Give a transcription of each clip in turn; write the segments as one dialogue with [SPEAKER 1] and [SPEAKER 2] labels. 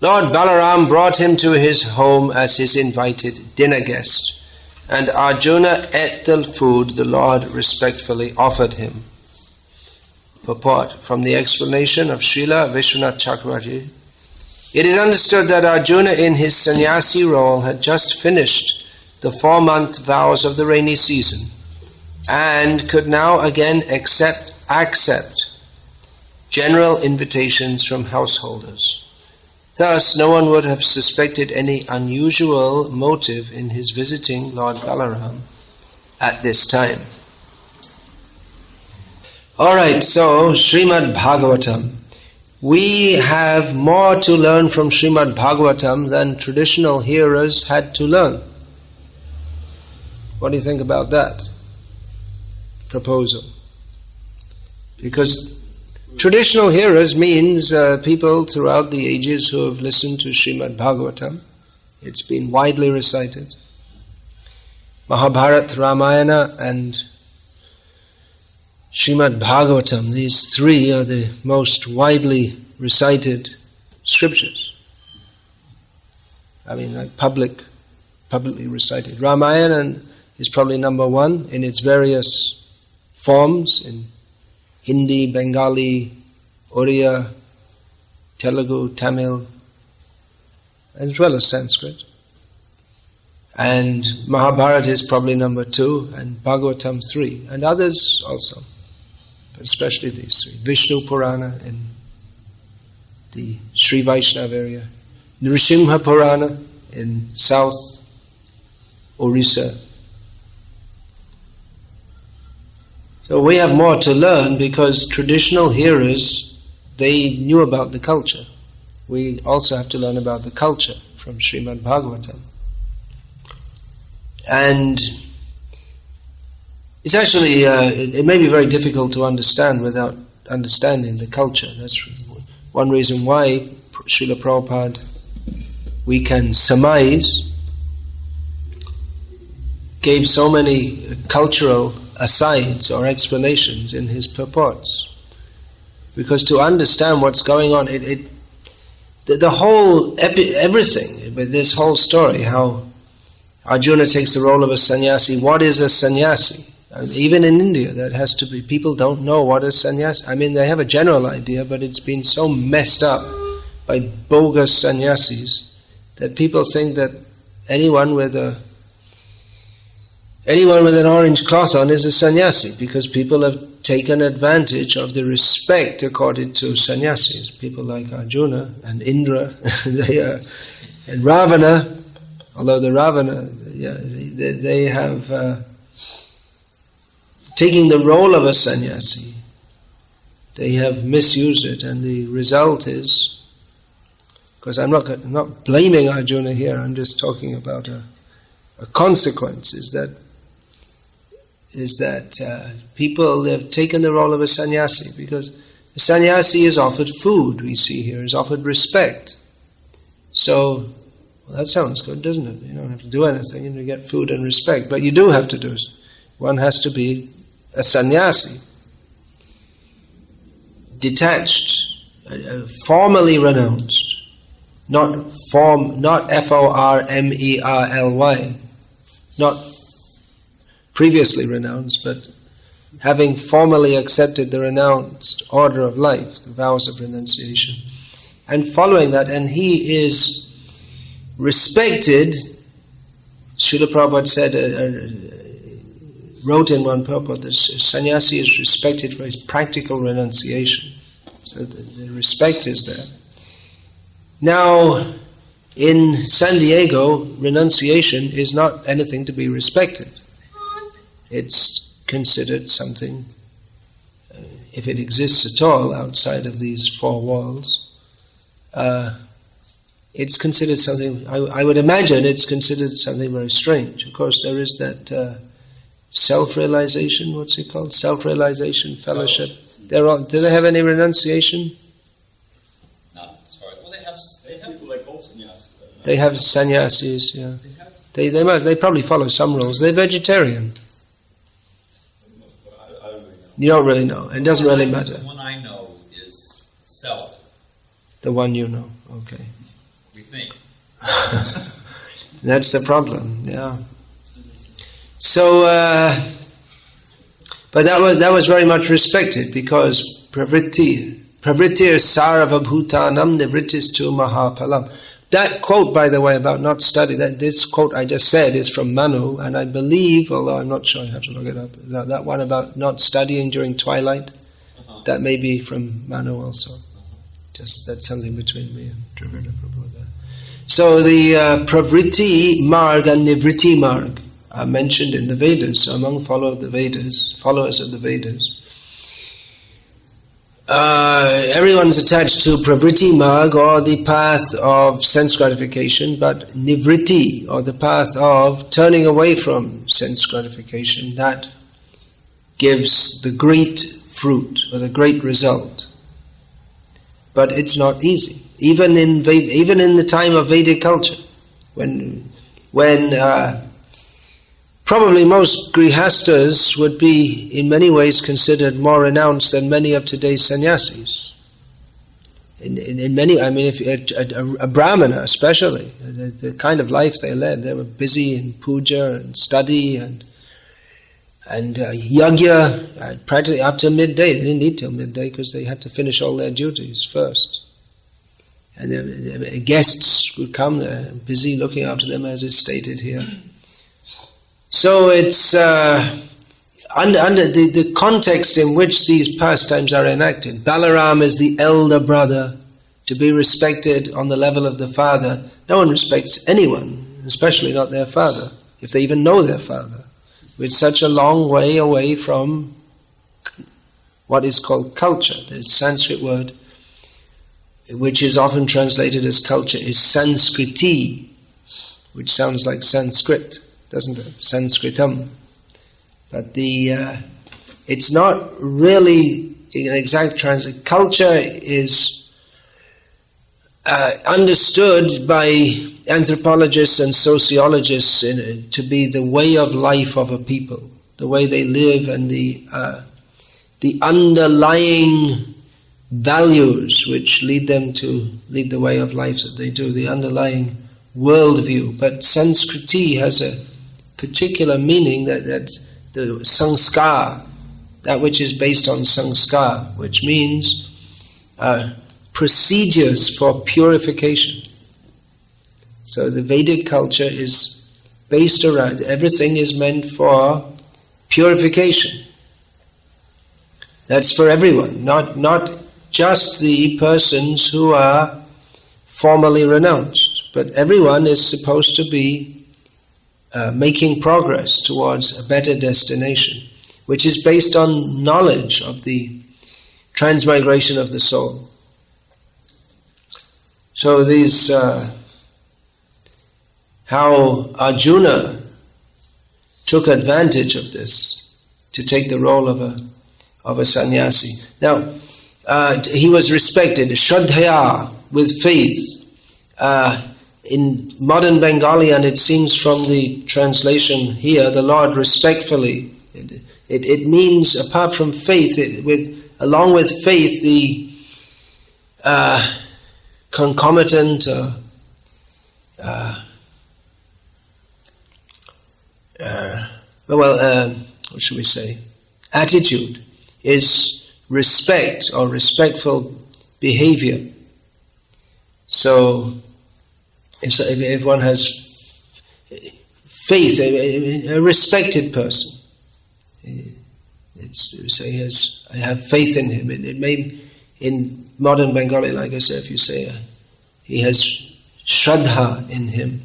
[SPEAKER 1] Lord Balaram brought him to his home as his invited dinner guest, and Arjuna ate the food the Lord respectfully offered him. Purport from the explanation of Srila Vishwanath Chakravarti. It is understood that Arjuna in his sannyasi role had just finished the 4-month vows of the rainy season and could now again accept general invitations from householders. Thus, no one would have suspected any unusual motive in his visiting Lord Balaram at this time. Alright, so Srimad Bhagavatam. We have more to learn from Srimad Bhagavatam than traditional hearers had to learn. What do you think about that proposal? Because traditional hearers means people throughout the ages who have listened to Srimad Bhagavatam. It's been widely recited. Mahabharata, Ramayana and Srimad Bhagavatam, these three are the most widely recited scriptures. I mean, like publicly recited. Ramayana is probably number one in its various forms, in Hindi, Bengali, Oriya, Telugu, Tamil, as well as Sanskrit. And Mahabharata is probably number 2, and Bhagavatam 3, and others also, but especially these three. Vishnu Purana in the Sri Vaishnava area, Nrsimha Purana in South Orissa. So we have more to learn because traditional hearers, they knew about the culture. We also have to learn about the culture from Srimad Bhagavatam. And it's actually, it may be very difficult to understand without understanding the culture. That's one reason why Srila Prabhupada, we can surmise, gave so many cultural asides or explanations in his purports. Because to understand what's going on, the whole, everything, with this whole story, how Arjuna takes the role of a sannyasi. What is a sannyasi? Even in India, that has to be, people don't know what is sannyasi. I mean, they have a general idea, but it's been so messed up by bogus sannyasis that people think that anyone with an orange cloth on is a sannyasi, because people have taken advantage of the respect accorded to sannyasis. People like Arjuna and Indra, and Ravana, although the Ravana, they have taking the role of a sannyasi. They have misused it, and the result is, because I'm not blaming Arjuna here, I'm just talking about a consequence, is that people have taken the role of a sannyasi, because a sannyasi is offered food, we see here, is offered respect. So, well, that sounds good, doesn't it? You don't have to do anything and you get food and respect, but you do have to do it. One has to be a sannyasi, detached, formally renounced, not F-O-R-M-E-R-L-Y, not previously renounced, but having formally accepted the renounced order of life, the vows of renunciation, and following that, and he is respected. Srila Prabhupada said, wrote in one purport that sannyasi is respected for his practical renunciation. So the respect is there. Now, in San Diego, renunciation is not anything to be respected. It's considered something, if it exists at all outside of these four walls, it's considered something, I would imagine it's considered something very strange. Of course, there is that self-realization, what's it called? Self-realization fellowship. Do they have any renunciation?
[SPEAKER 2] Not as far as, well, they have people like old sannyasis.
[SPEAKER 1] They have sannyasis, yeah. They probably follow some rules. They're vegetarian. You don't really know. It doesn't really matter.
[SPEAKER 2] The one I know is self.
[SPEAKER 1] The one you know. Okay.
[SPEAKER 2] We think.
[SPEAKER 1] That's the problem. Yeah. So, but that was very much respected because pravritir sarvabhutanam nivrittistu mahapalam. That quote, by the way, about not study, this quote I just said is from Manu, and I believe, although I'm not sure, I have to look it up, that one about not studying during twilight, that may be from Manu also. Just that's something between me and Dravida Prabhu there. So the pravriti marg and nivritti marg are mentioned in the Vedas, among followers of the Vedas. Everyone's attached to pravritti marg, or the path of sense gratification, but nivritti, or the path of turning away from sense gratification, that gives the great fruit or the great result. But it's not easy, even in the time of Vedic culture, when probably most grihastas would be in many ways considered more renounced than many of today's sannyasis. In many, I mean, if a brahmana especially, the kind of life they led, they were busy in puja and study and yajna practically up to midday. They didn't eat till midday because they had to finish all their duties first. And the guests would come, they're busy looking after them, as is stated here. So it's under the context in which these pastimes are enacted. Balaram is the elder brother, to be respected on the level of the father. No one respects anyone, especially not their father, if they even know their father. With such a long way away from what is called culture. The Sanskrit word, which is often translated as culture, is Sanskriti, which sounds like Sanskrit, doesn't it? Sanskritam. But it's not really an exact translation. Culture is understood by anthropologists and sociologists to be the way of life of a people, the way they live, and the underlying values which lead them to lead the way of life that they do, the underlying worldview. But Sanskriti has a particular meaning that the sanskar, that which is based on sanskar, which means procedures for purification. So the Vedic culture is based around, everything is meant for purification. That's for everyone, not just the persons who are formally renounced, but everyone is supposed to be making progress towards a better destination, which is based on knowledge of the transmigration of the soul. So these, how Arjuna took advantage of this to take the role of a sannyasi. Now, he was respected, Shraddhaya, with faith. In modern Bengali, and it seems from the translation here, the Lord respectfully. It means, apart from faith, along with faith, the concomitant, what should we say? Attitude is respect or respectful behavior. So, if one has faith, a respected person, I have faith in him. It may, in modern Bengali, like I said, if you say he has shraddha in him,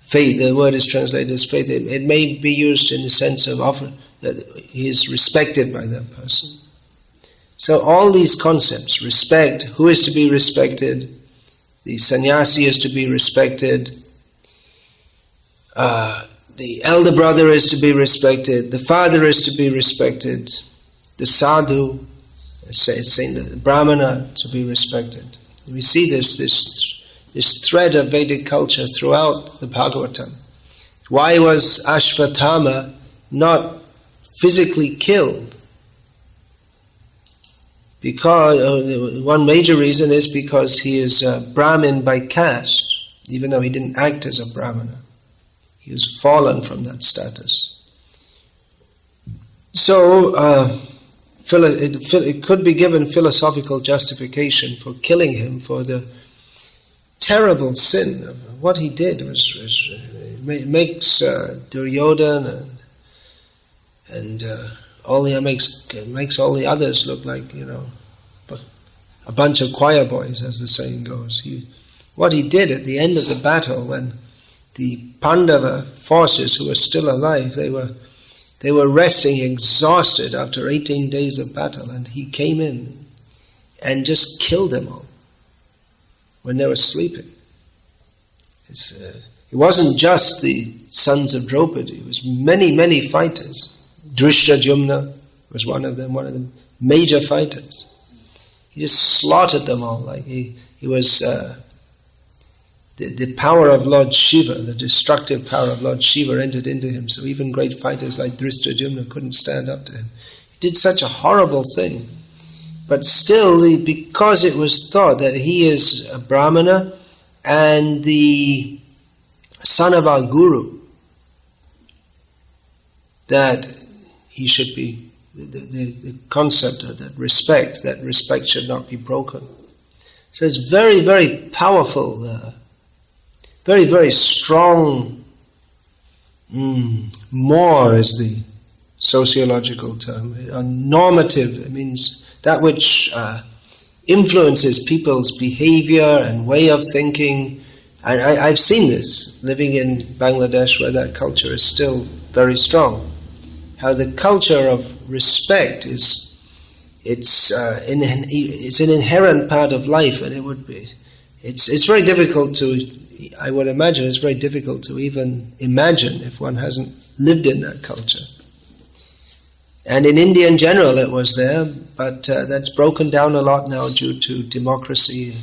[SPEAKER 1] faith, the word is translated as faith, it may be used in the sense of often that he is respected by that person. So all these concepts, respect, who is to be respected, the sannyasi is to be respected, the elder brother is to be respected, the father is to be respected, the sadhu, the brahmana, to be respected. We see this thread of Vedic culture throughout the Bhagavatam. Why was Ashvatthama not physically killed? Because one major reason is because he is Brahmin by caste, even though he didn't act as a Brahmana. He was fallen from that status. So, it could be given philosophical justification for killing him for the terrible sin of what he did. Makes Duryodhana and all the makes all the others look like, a bunch of choir boys, as the saying goes. What he did at the end of the battle, when the Pandava forces who were still alive, they were resting exhausted after 18 days of battle, and he came in and just killed them all when they were sleeping. It wasn't just the sons of Draupadi, it was many, many fighters. Drishtadyumna was one of them major fighters. He just slaughtered them all. Like he was the power of Lord Shiva, the destructive power of Lord Shiva entered into him, so even great fighters like Drishtadyumna couldn't stand up to him. He did such a horrible thing. But still, because it was thought that he is a Brahmana and the son of our Guru, that he should be, the concept of that respect should not be broken. So it's very, very powerful, very, very strong. More is the sociological term. Normative, it means that which influences people's behavior and way of thinking. I've seen this, living in Bangladesh, where that culture is still very strong. How the culture of respect it's an inherent part of life, and it's very difficult to, I would imagine, it's very difficult to even imagine if one hasn't lived in that culture. And in India in general it was there, but that's broken down a lot now due to democracy.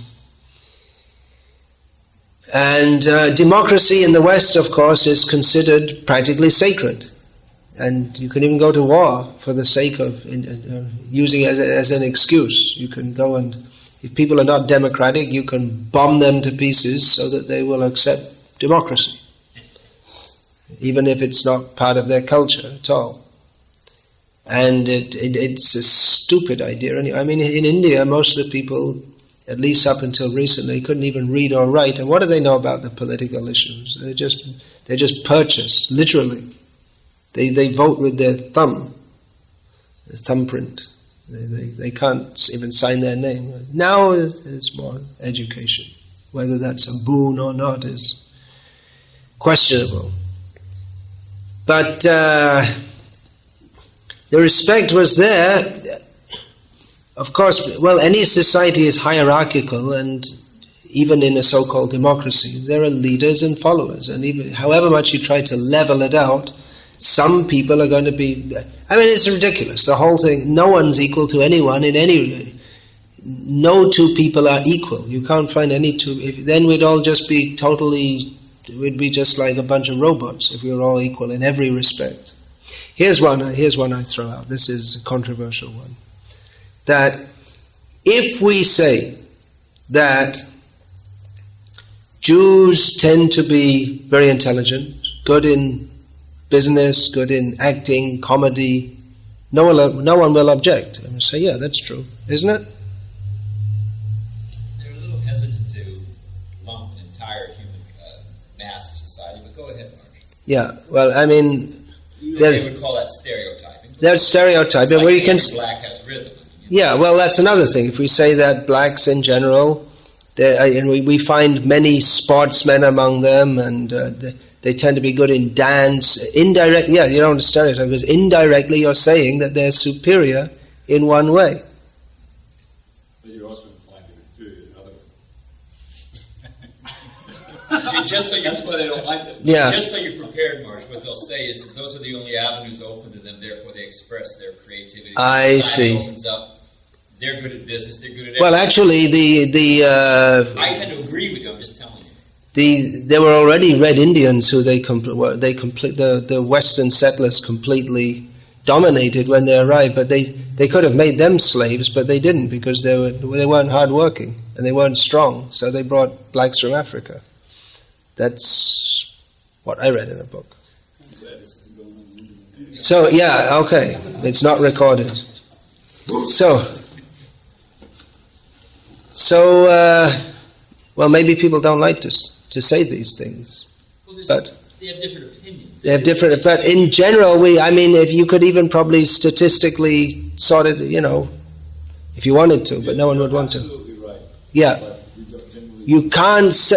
[SPEAKER 1] And democracy in the West, of course, is considered practically sacred. And you can even go to war for the sake of using it as an excuse. You can go and, if people are not democratic, you can bomb them to pieces so that they will accept democracy, even if it's not part of their culture at all. And it's a stupid idea. I mean, in India, most of the people, at least up until recently, couldn't even read or write. And what do they know about the political issues? They're just purchased, literally. They vote with their thumb, the thumbprint. They can't even sign their name. Now it's more education. Whether that's a boon or not is questionable. But the respect was there. Of course, well, any society is hierarchical, and even in a so-called democracy, there are leaders and followers. And even however much you try to level it out, some people are going to be... I mean, it's ridiculous, the whole thing. No one's equal to anyone in any... No two people are equal. You can't find any two... Then we'd all just be totally... We'd be just like a bunch of robots if we were all equal in every respect. Here's one I throw out. This is a controversial one. That if we say that Jews tend to be very intelligent, good in business, good in acting, comedy, no one will object and say, yeah, that's true, isn't it?
[SPEAKER 2] They're a little hesitant to lump an entire human mass of society, but go ahead, Mark.
[SPEAKER 1] Yeah, well, I mean...
[SPEAKER 2] They would call that stereotyping.
[SPEAKER 1] There's stereotyping,
[SPEAKER 2] like
[SPEAKER 1] where you can...
[SPEAKER 2] Black has rhythm.
[SPEAKER 1] Yeah, well, that's another thing. If we say that blacks in general, and we find many sportsmen among them, and they tend to be good in dance. Indirectly, yeah, you don't understand it, because indirectly you're saying that they're superior in one way.
[SPEAKER 3] But you're also implying they're inferior in other ways.
[SPEAKER 2] That's why they don't like them.
[SPEAKER 1] Yeah.
[SPEAKER 2] Just so you're prepared, Marsh, what they'll say is that those are the only avenues open to them, therefore they express their creativity.
[SPEAKER 1] I see.
[SPEAKER 2] Opens up. They're good at business, they're good at everything.
[SPEAKER 1] Well, actually,
[SPEAKER 2] I tend to agree with you, I'm just telling you.
[SPEAKER 1] There were already Red Indians who the Western settlers completely dominated when they arrived, but they could have made them slaves, but they didn't, because they weren't hardworking and they weren't strong, so they brought blacks from Africa. That's what I read in a book. So yeah, okay, it's not recorded. So well, maybe people don't like to say these things, but
[SPEAKER 2] they have different opinions.
[SPEAKER 1] They have different, but in general, if you could even probably statistically sort it, if you wanted to, but no one would want to.
[SPEAKER 3] Absolutely right.
[SPEAKER 1] Yeah,
[SPEAKER 3] But we don't generally-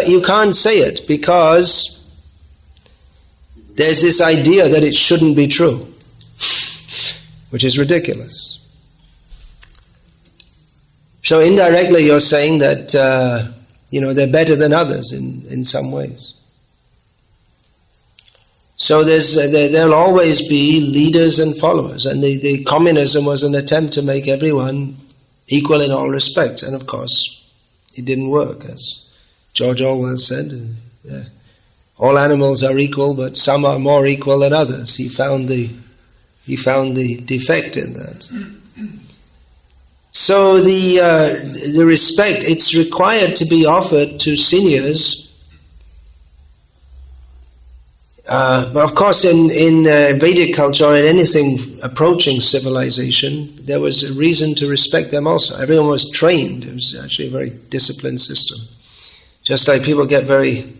[SPEAKER 1] you can't say it because there's this idea that it shouldn't be true, which is ridiculous. So indirectly, you're saying that they're better than others in some ways. So there'll always be leaders and followers, and the communism was an attempt to make everyone equal in all respects, and of course it didn't work, as George Orwell said. All animals are equal, but some are more equal than others. He found the defect in that. So the respect, it's required to be offered to seniors. But of course, in Vedic culture or in anything approaching civilization, there was a reason to respect them also. Everyone was trained. It was actually a very disciplined system. Just like people get very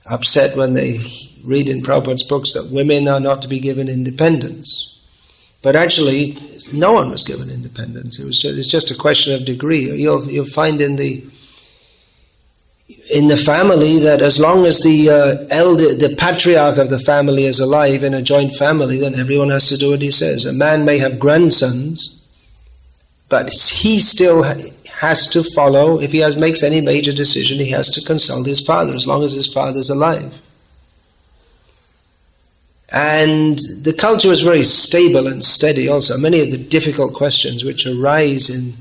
[SPEAKER 1] upset when they read in Prabhupada's books that women are not to be given independence. But actually, no one was given independence. It's just a question of degree. You'll find in the family that as long as the patriarch of the family is alive in a joint family, then everyone has to do what he says. A man may have grandsons, but he still has to follow. If he makes any major decision, he has to consult his father, as long as his father's alive. And the culture is very stable and steady also. Many of the difficult questions which arise in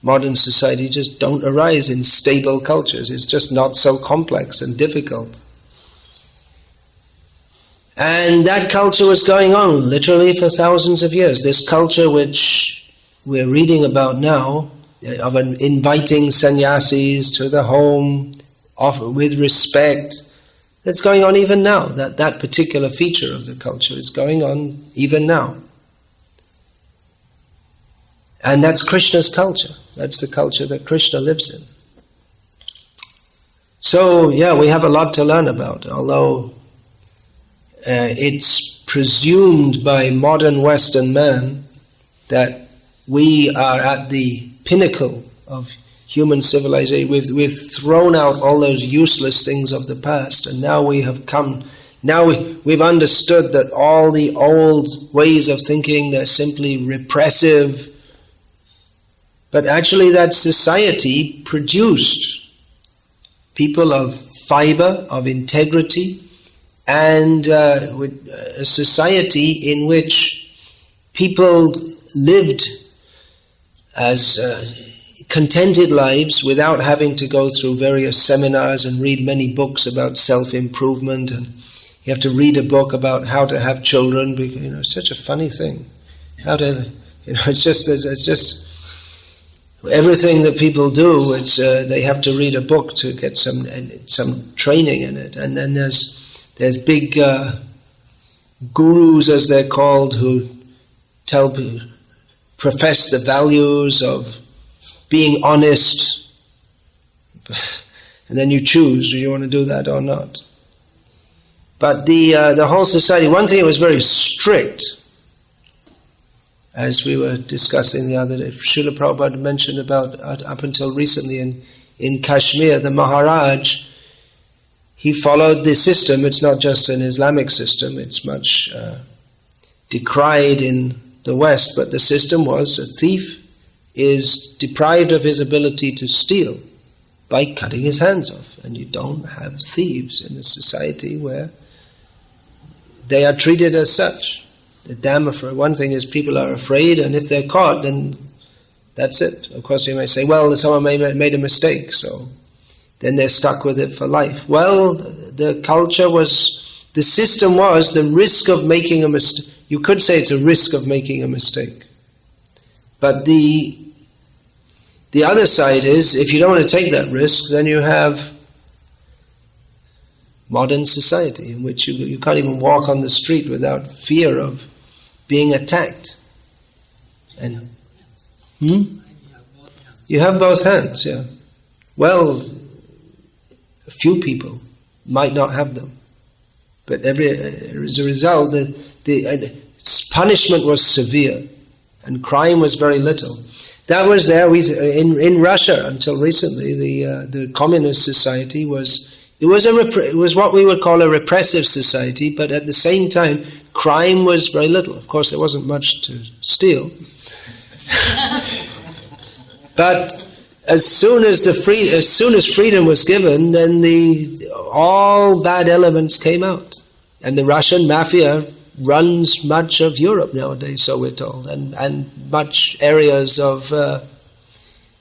[SPEAKER 1] modern society just don't arise in stable cultures. It's just not so complex and difficult. And that culture was going on literally for thousands of years. This culture which we're reading about now, of inviting sannyasis to the home, with respect, that's going on even now. That particular feature of the culture is going on even now. And that's Krishna's culture. That's the culture that Krishna lives in. So, yeah, we have a lot to learn about, although it's presumed by modern Western man that we are at the pinnacle of human civilization. We've thrown out all those useless things of the past, and now we have come. Now we've understood that all the old ways of thinking, they're simply repressive. But actually that society produced people of fiber, of integrity, and a society in which people lived as contented lives without having to go through various seminars and read many books about self-improvement, and you have to read a book about how to have children, because it's such a funny thing. It's just everything that people do. They have to read a book to get some training in it, and then there's big gurus, as they're called, who profess the values of being honest, and then you choose do you want to do that or not. But the whole society, one thing, it was very strict, as we were discussing the other day. Srila Prabhupada mentioned about up until recently in Kashmir, the Maharaj, he followed the system. It's not just an Islamic system, it's much decried in the West, but the system was a thief is deprived of his ability to steal by cutting his hands off. And you don't have thieves in a society where they are treated as such. They're damn afraid. One thing is people are afraid, and if they're caught, then that's it. Of course you may say, well, someone made a mistake, so then they're stuck with it for life. Well, the culture was, the system was, the risk of making a mistake. You could say it's a risk of making a mistake. But the other side is, if you don't want to take that risk, then you have modern society in which you can't even walk on the street without fear of being attacked. And you have both hands, yeah. Well, a few people might not have them, but as a result, the punishment was severe, and crime was very little. That was there in Russia until recently. The communist society was what we would call a repressive society, but at the same time, crime was very little. Of course, there wasn't much to steal. But as soon as freedom was given, then all bad elements came out, and the Russian mafia runs much of Europe nowadays, so we're told, and much areas of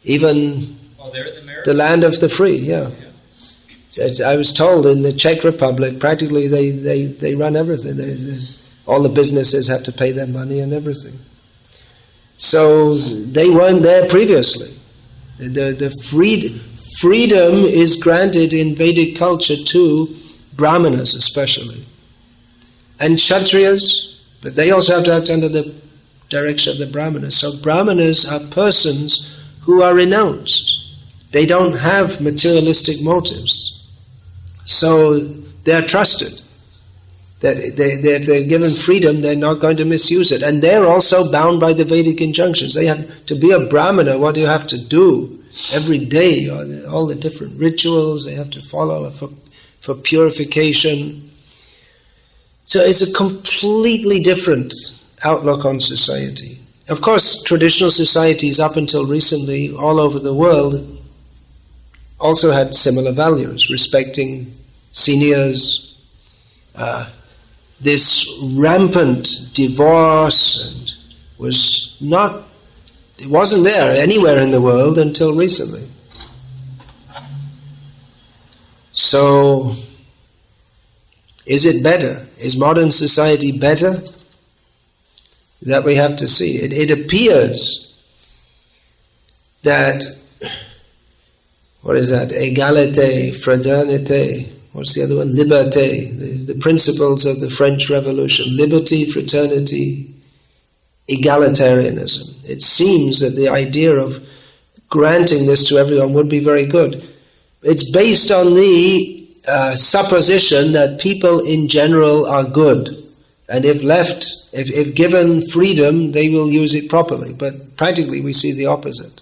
[SPEAKER 1] even the land of the free. Yeah. I was told in the Czech Republic, practically they run everything. All the businesses have to pay their money and everything. So they weren't there previously. The freedom is granted in Vedic culture to Brahmanas especially. And Kshatriyas, but they also have to act under the direction of the Brahmanas. So Brahmanas are persons who are renounced. They don't have materialistic motives. So they're trusted. That if they're given freedom, they're not going to misuse it. And they're also bound by the Vedic injunctions. They have to be a Brahmana. What do you have to do every day? All the different rituals they have to follow for purification. So it's a completely different outlook on society. Of course, traditional societies up until recently all over the world also had similar values, respecting seniors, this rampant divorce and it wasn't there anywhere in the world until recently. So, is it better? Is modern society better? That we have to see. It appears that, what is that? Égalité, fraternité. What's the other one? Liberté. The principles of the French Revolution. Liberty, fraternity, egalitarianism. It seems that the idea of granting this to everyone would be very good. It's based on the supposition that people in general are good. And if given freedom, they will use it properly. But practically we see the opposite.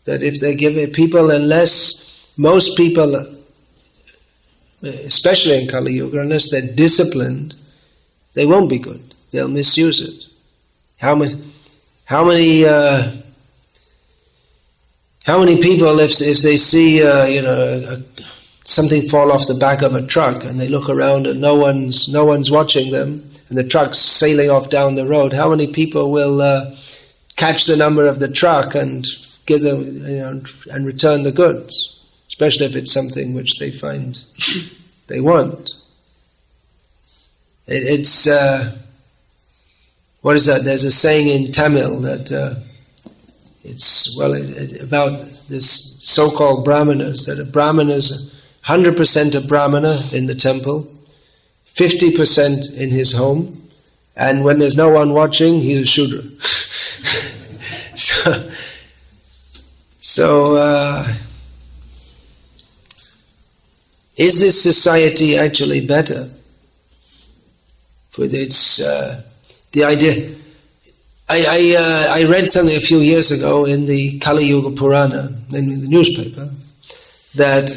[SPEAKER 1] That if they give it people, unless most people, especially in Kali Yuga, unless they're disciplined, they won't be good. They'll misuse it. How many people, if they see something fall off the back of a truck and they look around and no one's watching them and the truck's sailing off down the road, how many people will catch the number of the truck and give them and return the goods, especially if it's something which they find they want? It's what is that? There's a saying in Tamil that about this so-called Brahmanas, that a Brahmana is 100% a Brahmana in the temple, 50% in his home, and when there's no one watching, he's a Shudra. So is this society actually better? For its the idea. I read something a few years ago in the Kali Yuga Purana, in the newspaper, that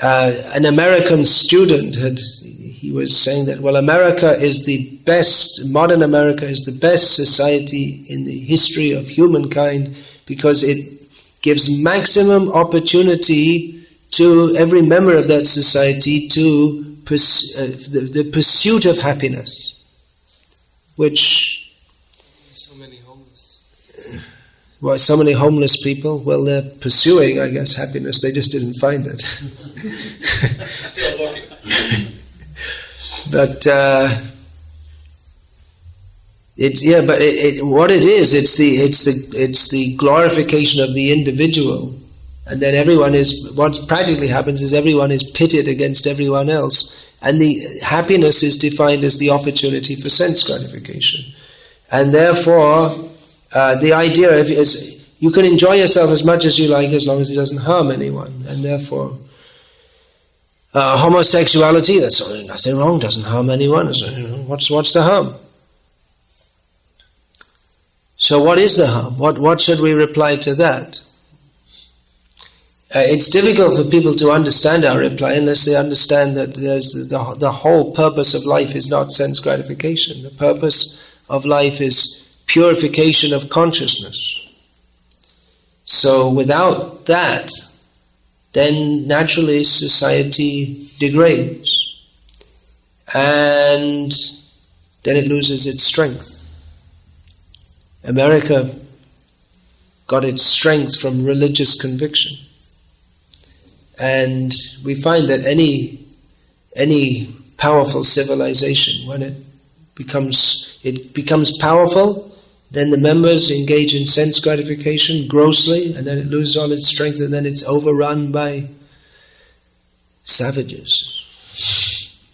[SPEAKER 1] an American student he was saying that, well, America is the best, modern America is the best society in the history of humankind because it gives maximum opportunity to every member of that society to the pursuit of happiness, which...
[SPEAKER 4] So many homeless.
[SPEAKER 1] Why so many homeless people? Well, they're pursuing, I guess, happiness. They just didn't find it.
[SPEAKER 2] Still looking.
[SPEAKER 1] But What it is, it's the glorification of the individual, and then what practically happens is everyone is pitted against everyone else, and the happiness is defined as the opportunity for sense gratification, and therefore the idea is you can enjoy yourself as much as you like as long as it doesn't harm anyone, and therefore homosexuality, that's nothing wrong, doesn't harm anyone. So, what's the harm? So what is the harm? What should we reply to that? It's difficult for people to understand our reply unless they understand that the whole purpose of life is not sense gratification. The purpose of life is purification of consciousness. So without that, then naturally society degrades, and then it loses its strength. America got its strength from religious conviction, and we find that any powerful civilization, when it becomes powerful, then the members engage in sense gratification grossly, and then it loses all its strength, and then it's overrun by savages.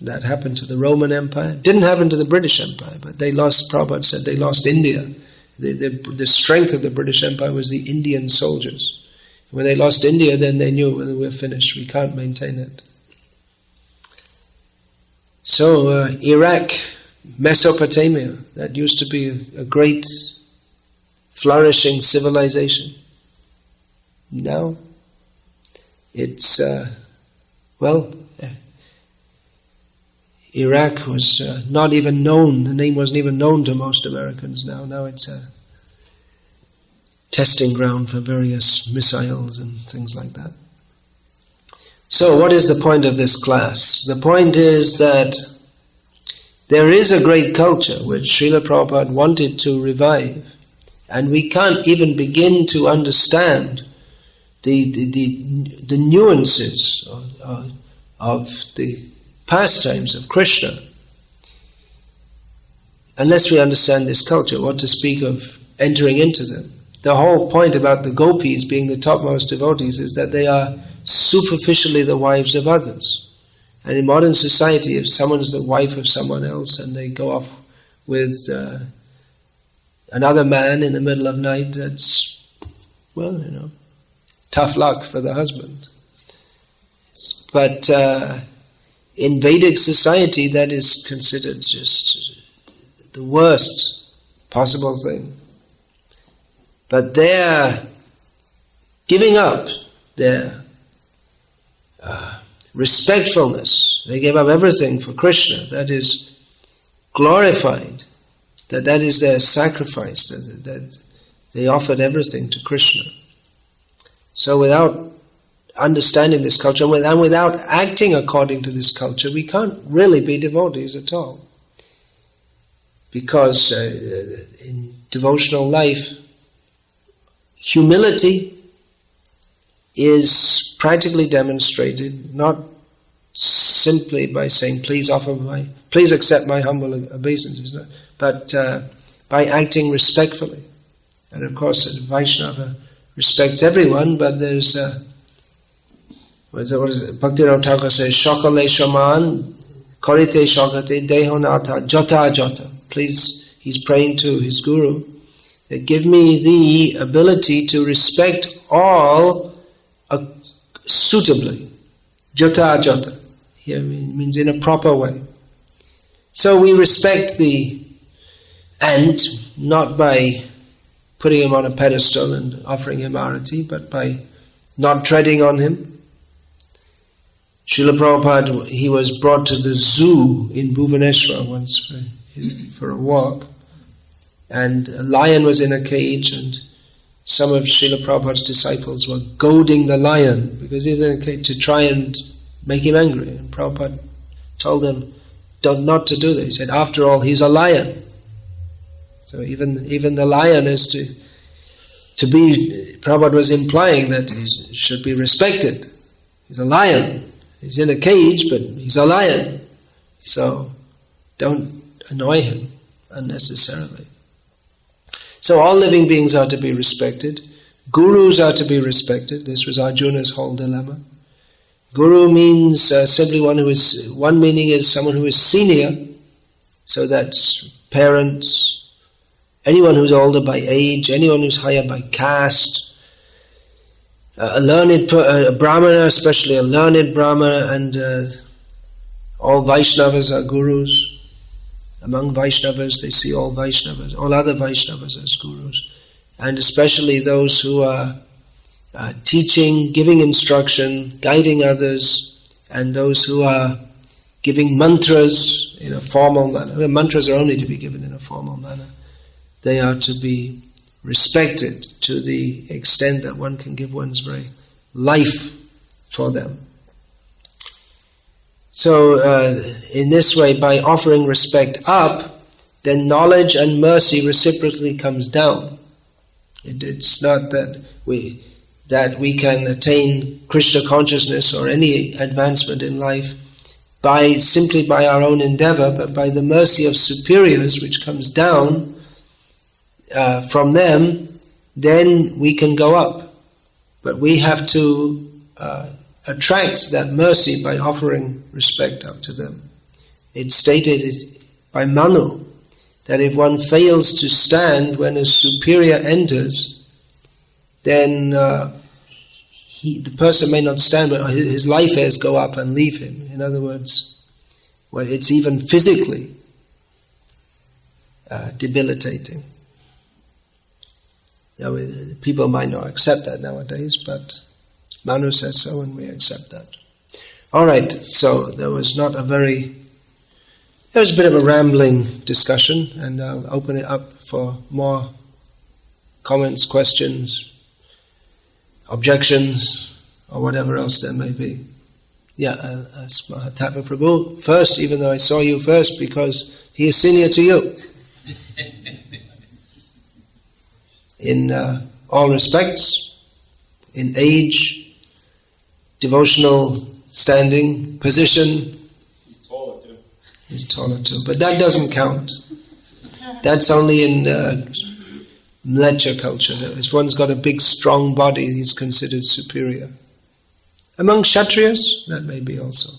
[SPEAKER 1] That happened to the Roman Empire. It didn't happen to the British Empire, but Prabhupada said they lost India. The strength of the British Empire was the Indian soldiers. When they lost India, then they knew, well, we're finished, we can't maintain it. So Iraq, Mesopotamia, that used to be a great flourishing civilization. Now it's Iraq was not even known, the name wasn't even known to most Americans now. Now it's a testing ground for various missiles and things like that. So what is the point of this class? The point is that there is a great culture which Srila Prabhupada wanted to revive, and we can't even begin to understand the nuances of the pastimes of Krishna unless we understand this culture, what to speak of entering into them. The whole point about the gopis being the topmost devotees is that they are superficially the wives of others. And in modern society, if someone is the wife of someone else and they go off with another man in the middle of night, that's, tough luck for the husband. But in Vedic society, that is considered just the worst possible thing. But their giving up their respectfulness, they gave up everything for Krishna, that is glorified, that is their sacrifice, that they offered everything to Krishna. So without understanding this culture and without acting according to this culture, we can't really be devotees at all. Because in devotional life, humility is practically demonstrated not simply by saying, please accept my humble obeisances, but by acting respectfully. And of course, Vaishnava respects everyone, but there's what is it? Bhaktivinoda Thakur says, Shakale Shaman, Karite Shakate Dehonata Jata Jata. Please, he's praying to his guru, that give me the ability to respect all suitably. Jata Jata. Here means in a proper way. So we respect the ant, not by putting him on a pedestal and offering him arati, but by not treading on him. Srila Prabhupada, he was brought to the zoo in Bhubaneswar once for a walk, and a lion was in a cage, and some of Srila Prabhupada's disciples were goading the lion because he was in a cage to try and make him angry. And Prabhupada told them not to do that. He said, after all, he's a lion. So even the lion is to be, Prabhupada was implying that he should be respected. He's a lion. He's in a cage, but he's a lion. So don't annoy him. unnecessarily. So all living beings are to be respected. Gurus are to be respected. This was Arjuna's whole dilemma. Guru means simply one meaning is someone who is senior, so that's parents, anyone who's older by age, anyone who's higher by caste, a learned brahmana, especially a learned brahmana, and all Vaishnavas are gurus. Among Vaishnavas, they see all Vaishnavas, all other Vaishnavas as gurus. And especially those who are teaching, giving instruction, guiding others, and those who are giving mantras in a formal manner. Mantras are only to be given in a formal manner. They are to be respected to the extent that one can give one's very life for them. So in this way, by offering respect up, then knowledge and mercy reciprocally comes down. It's not that we can attain Krishna consciousness or any advancement in life simply by our own endeavor, but by the mercy of superiors which comes down from them, then we can go up. But we have to attract that mercy by offering respect up to them. It's stated by Manu that if one fails to stand when a superior enters, then the person may not stand, but his life hairs go up and leave him. In other words, well, it's even physically debilitating. Now, people might not accept that nowadays, but Manu says so, and we accept that. All right, so there was a bit of a rambling discussion, and I'll open it up for more comments, questions, objections, or whatever else there may be. Yeah, I'll ask Mahatma Prabhu first, even though I saw you first, because he is senior to you. In all respects, in age, devotional standing, position.
[SPEAKER 3] He's taller too.
[SPEAKER 1] He's taller too, but that doesn't count. That's only in Mleccha culture. If one's got a big, strong body, he's considered superior. Among Kshatriyas, that may be also.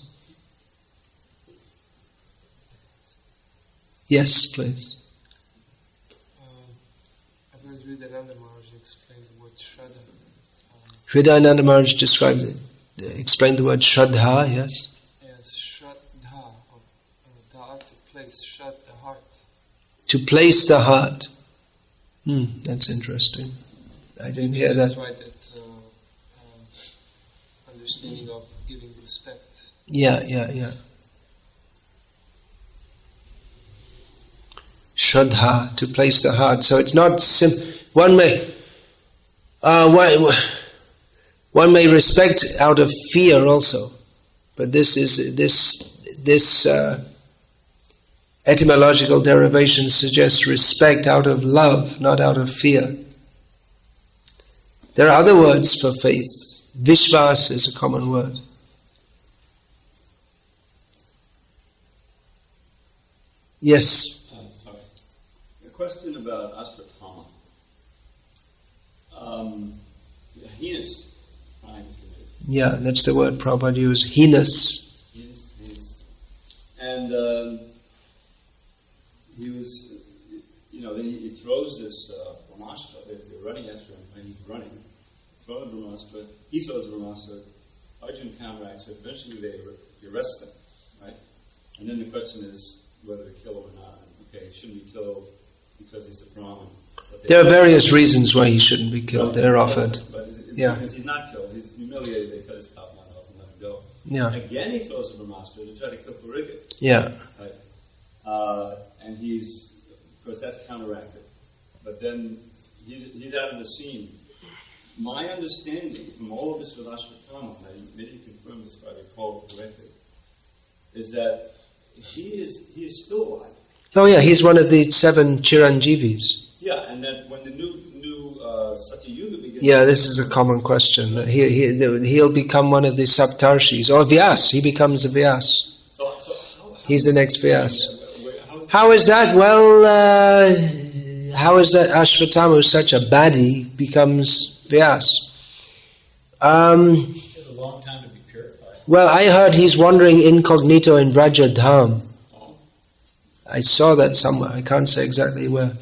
[SPEAKER 1] Yes, please.
[SPEAKER 4] I've heard Hridayananda Maharaj explain the word Shraddha.
[SPEAKER 1] Hridayananda Maharaj explained the word Shraddha, yes?
[SPEAKER 4] Yes, Shraddha, Dha, to place, Shraddha, the heart.
[SPEAKER 1] To place the heart. That's interesting. I didn't hear that.
[SPEAKER 4] That's why that understanding of giving respect.
[SPEAKER 1] Yeah. Shraddha, to place the heart. So it's not one may respect out of fear also, but this etymological derivation suggests respect out of love, not out of fear. There are other words for faith. Vishwas is a common word. Yes.
[SPEAKER 3] Sorry. A question about Ashvatthama. Heinous crime committed.
[SPEAKER 1] Yeah, that's the word Prabhupada used. Heinous.
[SPEAKER 3] Heinous. And he was, then he throws this brahmastra. They're running after him, and he's running. Throw the brahmastra. He throws the brahmastra. Arjuna counteracts it. Eventually, they arrest him, right? And then the question is whether to kill him or not. Okay, shouldn't be killed because he's a Brahmin.
[SPEAKER 1] There are various reasons why he shouldn't be killed. They're offered.
[SPEAKER 3] Because he's not killed. He's humiliated. They cut his top line off and let him go.
[SPEAKER 1] Yeah.
[SPEAKER 3] Again, he throws a brahmastra to try to kill Pariga.
[SPEAKER 1] Yeah.
[SPEAKER 3] Right. And he's, of course, that's counteracted. But then he's out of the scene. My understanding from all of this with Ashvatthama, and maybe you confirm this if I recall correctly, is that he is still alive.
[SPEAKER 1] Oh yeah, he's one of the 7 Chiranjeevis.
[SPEAKER 3] Yeah, and that when the new Satya Yuga begins...
[SPEAKER 1] Yeah, this is a common question. He'll become one of the Saptarshis. Or Vyas, he becomes a Vyas.
[SPEAKER 3] So
[SPEAKER 1] he's the next Vyas.
[SPEAKER 3] How is
[SPEAKER 1] How is that? Well, how is that Ashvatthama, who's such a baddie, becomes Vyas?
[SPEAKER 2] It's a long time to be purified.
[SPEAKER 1] Well, I heard he's wandering incognito in Vrajadham. I saw that somewhere. I can't say exactly where.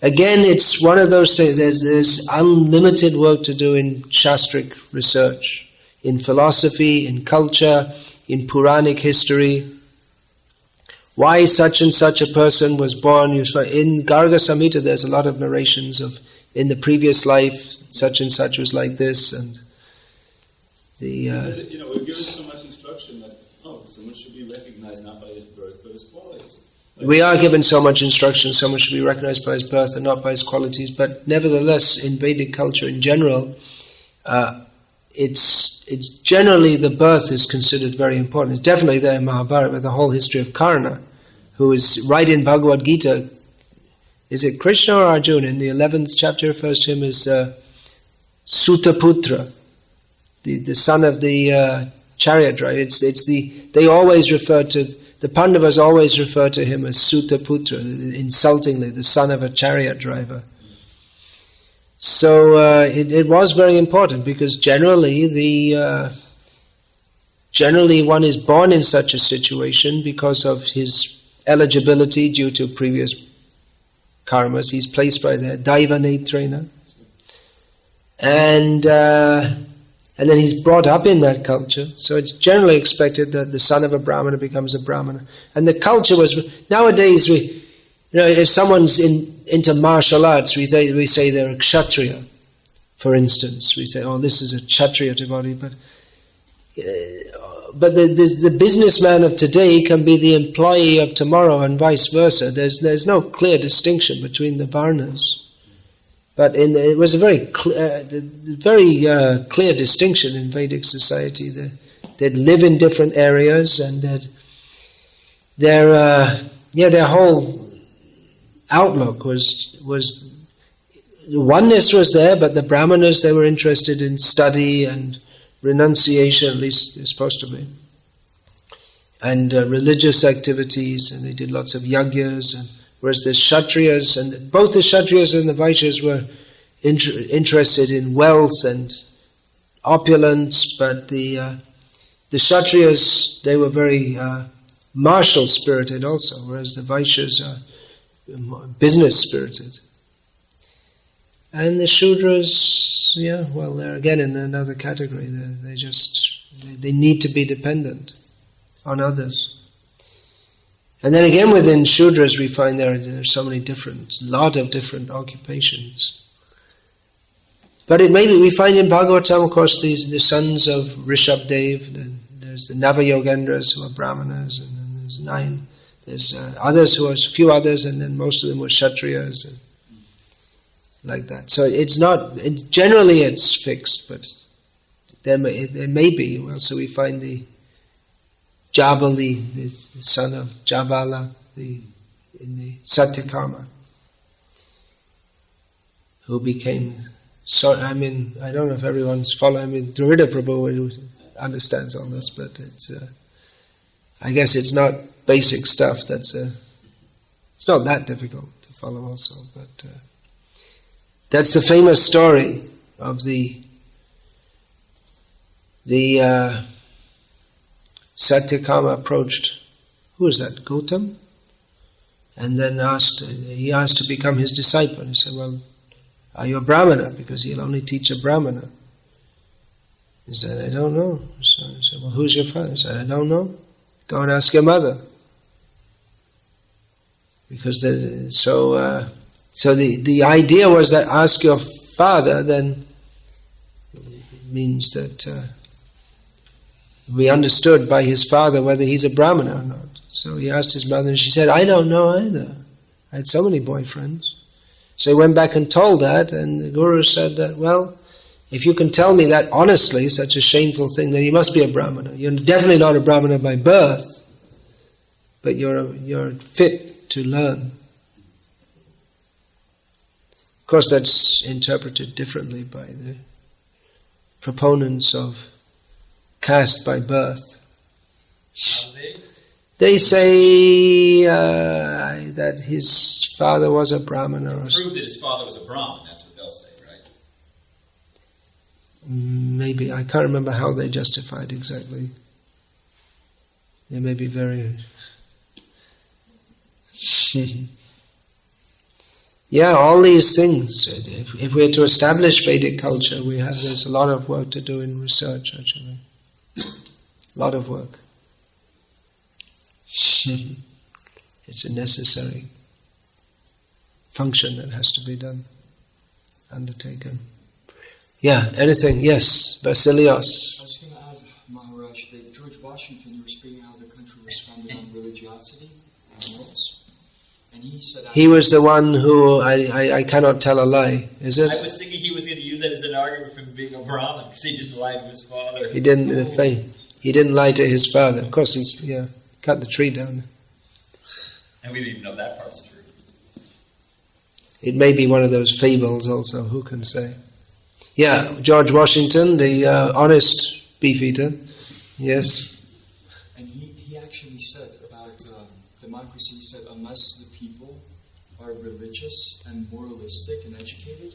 [SPEAKER 1] Again, it's one of those things. There's unlimited work to do in Shastric research, in philosophy, in culture, in Puranic history. Why such and such a person was born. In Garga Samhita, there's a lot of narrations of, in the previous life, such and such was like this, and the...
[SPEAKER 3] we're given so much instruction that, someone should be recognized not by his birth, but his qualities.
[SPEAKER 1] We are given so much instruction, someone should be recognized by his birth and not by his qualities, but nevertheless, in Vedic culture in general, it's generally the birth is considered very important. It's definitely there in Mahabharata with the whole history of Karna, who is right in Bhagavad Gita. Is it Krishna or Arjuna? In the 11th chapter refers to him as Sutaputra, the son of the chariot driver. They always refer to, the Pandavas always refer to him as Sutaputra, insultingly, the son of a chariot driver. So it was very important, because generally one is born in such a situation because of his eligibility due to previous karmas. He's placed by the Daiva Netrena, and then he's brought up in that culture. So it's generally expected that the son of a Brahmana becomes a Brahmana. And the culture was, nowadays if someone's into martial arts, we say they're a Kshatriya, for instance. We say, this is a Kshatriya devotee, but the businessman of today can be the employee of tomorrow and vice versa. There's no clear distinction between the varnas. But it was a very clear distinction in Vedic society. They'd live in different areas, and their whole outlook was oneness was there, but the Brahmanas, they were interested in study and renunciation, at least they're supposed to be, and religious activities, and they did lots of yagyas, and whereas the Kshatriyas, and both the Kshatriyas and the Vaishyas were interested in wealth and opulence, but the Kshatriyas, they were very martial spirited also, whereas the Vaishyas are business spirited. And the Shudras, they're again in another category. They need to be dependent on others. And then again within Shudras we find there are so many lot of different occupations. But we find in Bhagavatam, of course, the sons of Rishabdev, there's the Navayogendras who are Brahmanas, and then there's 9. There's others a few others, and then most of them were Kshatriyas, and like that. So it's not, generally it's fixed, but there may be. So we find the Jabali, the son of Jabala, in the Satyakama, who became. So I don't know if everyone's following. Dravida Prabhu understands all this, but it's. I guess it's not basic stuff. It's not that difficult to follow, also. But that's the famous story of the Satyakama approached, who is that, Gautam? And then he asked to become his disciple. He said, well, are you a Brahmana? Because he'll only teach a Brahmana. He said, I don't know. So he said, well, who's your father? He said, I don't know. Go and ask your mother. Because the idea was that ask your father then means that we understood by his father whether he's a Brahmana or not. So he asked his mother, and she said, I don't know either. I had so many boyfriends. So he went back and told that, and the Guru said that, well, if you can tell me that honestly, such a shameful thing, then you must be a Brahmana. You're definitely not a Brahmana by birth, but you're fit to learn. Of course, that's interpreted differently by the proponents of caste by birth. They say that his father was a Brahmana. Or
[SPEAKER 2] Prove that his father was a Brahmin, that's what they'll say, right?
[SPEAKER 1] maybe, I can't remember how they justified exactly. They may be very... Yeah, all these things. If we're to establish Vedic culture, there's a lot of work to do in research, actually. A lot of work. It's a necessary function that has to be done, undertaken. Yeah, anything? Yes, Vasilios.
[SPEAKER 5] I was going to add, Maharaj, that George Washington, you were speaking how the country was founded on religiosity and morals. And he said...
[SPEAKER 1] He was the one who, I cannot tell a lie, is it?
[SPEAKER 2] I was thinking he was going to use that as an argument for him being a Brahmin, because he didn't lie to his father.
[SPEAKER 1] He didn't lie to his father. Of course, he cut the tree down.
[SPEAKER 2] And we don't even know that part's true.
[SPEAKER 1] It may be one of those fables also, who can say? Yeah, George Washington, the honest beefeater, yes.
[SPEAKER 5] And he actually said about democracy, he said, unless the people are religious and moralistic and educated,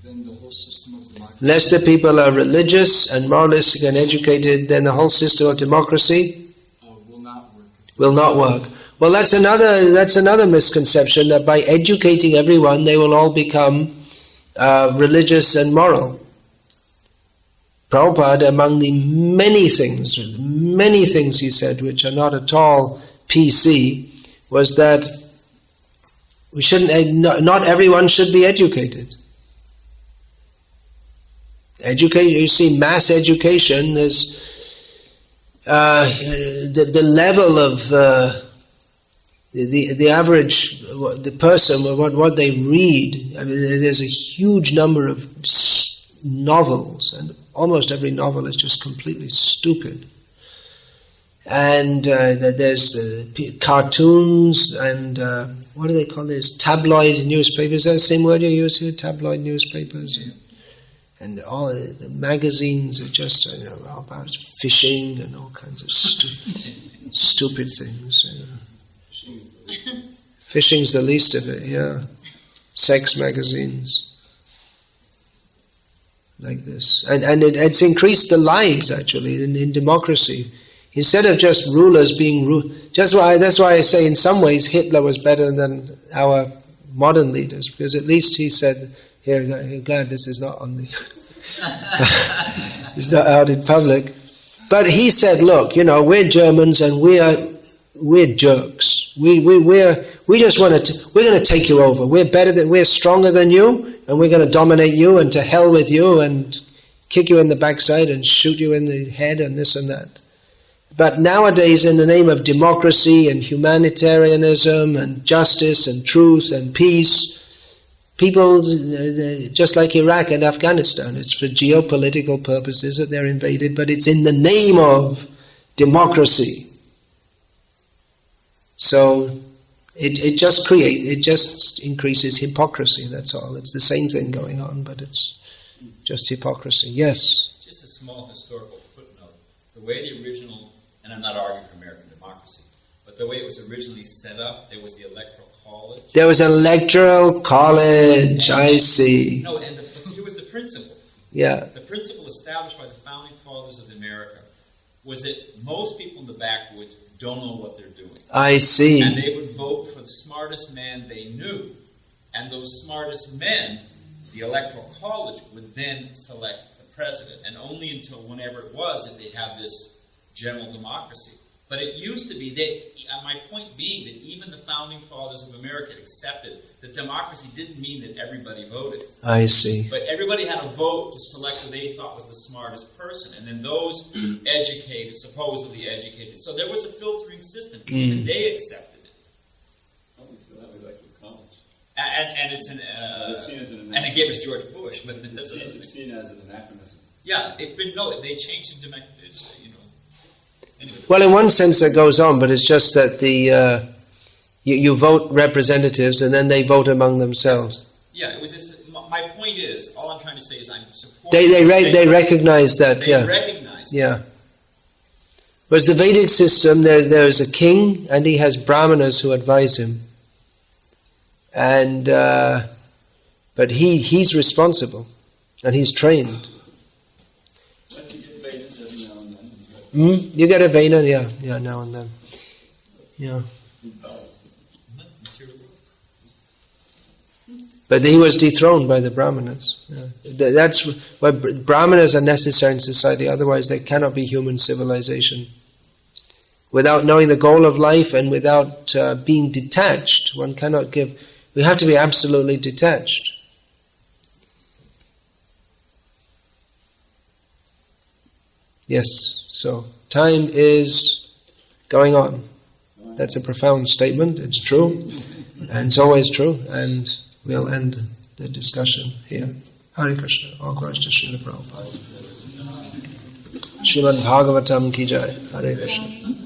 [SPEAKER 5] then the whole system of democracy...
[SPEAKER 1] Unless the people are religious and moralistic and educated, then the whole system of democracy
[SPEAKER 5] will not work.
[SPEAKER 1] Will not work. Well, that's another misconception, that by educating everyone, they will all become religious and moral. Prabhupada, among the many things he said, which are not at all PC, was that we shouldn't. Not everyone should be educated. You see, mass education is the level of the average, the person, what they read. I mean, there's a huge number of novels, and almost every novel is just completely stupid. And there's cartoons and what do they call this? Tabloid newspapers. Is that the same word you use here? Tabloid newspapers. Yeah. And all the magazines are just about fishing and all kinds of stupid things. Fishing's the least of it. Yeah, sex magazines. Like this, and it's increased the lies actually in democracy. Instead of just rulers being that's why I say in some ways Hitler was better than our modern leaders, because at least he said, "Here, I'm glad this is not on the, it's not out in public." But he said, "Look, we're Germans and we're jerks. We just we're going to take you over. We're stronger than you, and we're going to dominate you, and to hell with you, and kick you in the backside and shoot you in the head and this and that." But nowadays, in the name of democracy and humanitarianism and justice and truth and peace, people, just like Iraq and Afghanistan, it's for geopolitical purposes that they're invaded, but it's in the name of democracy. So it just increases hypocrisy, that's all. It's the same thing going on, but it's just hypocrisy. Yes?
[SPEAKER 2] Just a small historical footnote. The way the original, and I'm not arguing for American democracy, but the way it was originally set up, there was the Electoral College.
[SPEAKER 1] There was an Electoral College, I see.
[SPEAKER 2] No, and here was the principle.
[SPEAKER 1] Yeah.
[SPEAKER 2] The principle established by the Founding Fathers of America was that most people in the backwoods don't know what they're doing.
[SPEAKER 1] I see.
[SPEAKER 2] And they would vote for the smartest man they knew. And those smartest men, the Electoral College, would then select the president. And only until whenever it was that they have this general democracy. But it used to be, my point being that even the Founding Fathers of America accepted that democracy didn't mean that everybody voted.
[SPEAKER 1] I see.
[SPEAKER 2] But everybody had a vote to select who they thought was the smartest person. And then those educated, supposedly educated. So there was a filtering system. Even they accepted it.
[SPEAKER 3] Oh, we still have electoral college.
[SPEAKER 2] And it's
[SPEAKER 3] it's seen as an
[SPEAKER 2] and it gave us George Bush. But
[SPEAKER 3] it's seen as an anachronism.
[SPEAKER 2] Yeah, they changed it to Anyway.
[SPEAKER 1] Well, in one sense that goes on, but it's just that you vote representatives and then they vote among themselves.
[SPEAKER 2] Yeah, it was just, my point is, all I'm trying to say is I'm supporting...
[SPEAKER 1] They recognize that,
[SPEAKER 2] They recognize
[SPEAKER 1] yeah. Whereas the Vedic system, there is a king and he has brahmanas who advise him. And but he's responsible and he's trained.
[SPEAKER 3] But you get Vedas every now and then.
[SPEAKER 1] You get a Veda, yeah, now and then. Yeah.
[SPEAKER 2] That's material.
[SPEAKER 1] But he was dethroned by the brahmanas. Yeah. That's why brahmanas are necessary in society, otherwise they cannot be human civilization. Without knowing the goal of life and without being detached, one cannot give. We have to be absolutely detached. Yes, so time is going on. That's a profound statement, it's true, and it's always true, and we'll end the discussion here. Hare Krishna, all glories to Srila Prabhupada. Srimad Bhagavatam ki jai. Hare Krishna.